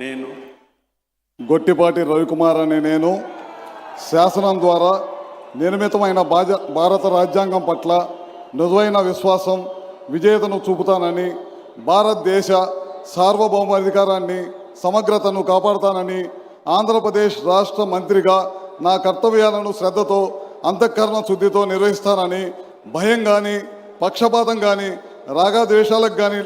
నేను గొట్టిపాటి రవికుమార్ అనే నేను శాసనం ద్వారా నిర్మితమైన భారత రాజ్యాంగం పట్ల నిజమైన విశ్వాసం విజేతను చూపుతానని, భారతదేశ సార్వభౌమాధికారాన్ని సమగ్రతను కాపాడుతానని, ఆంధ్రప్రదేశ్ రాష్ట్ర మంత్రిగా నా కర్తవ్యాలను శ్రద్ధతో అంతఃకరణ శుద్ధితో నిర్వహిస్తానని, భయం కానీ పక్షపాతం కానీ రాగద్వేషాలకు కానీ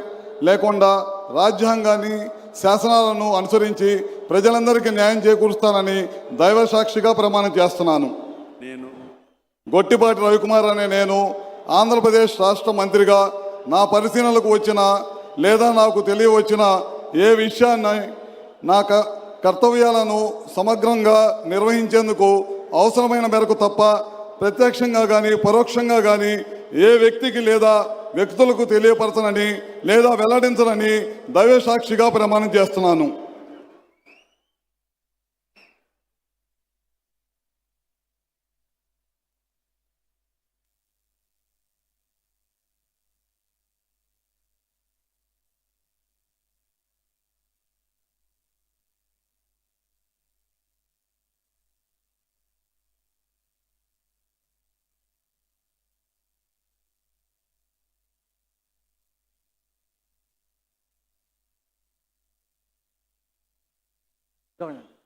లేకుండా రాజ్యాంగాన్ని శాసనాలను అనుసరించి ప్రజలందరికీ న్యాయం చేకూరుస్తానని దైవ సాక్షిగా ప్రమాణం చేస్తున్నాను. నేను గొట్టిపాటి రవికుమార్ అనే నేను ఆంధ్రప్రదేశ్ రాష్ట్ర మంత్రిగా నా పరిశీలనలకు వచ్చిన లేదా నాకు తెలియవచ్చిన ఏ విషయాన్ని నా కర్తవ్యాలను సమగ్రంగా నిర్వహించేందుకు అవసరమైన మేరకు తప్ప ప్రత్యక్షంగా కానీ పరోక్షంగా కానీ ఏ వ్యక్తికి లేదా వ్యక్తులకు తెలియపరచనని లేదా వెల్లడించనని దైవ సాక్షిగా ప్రమాణం చేస్తున్నాను. Go ahead.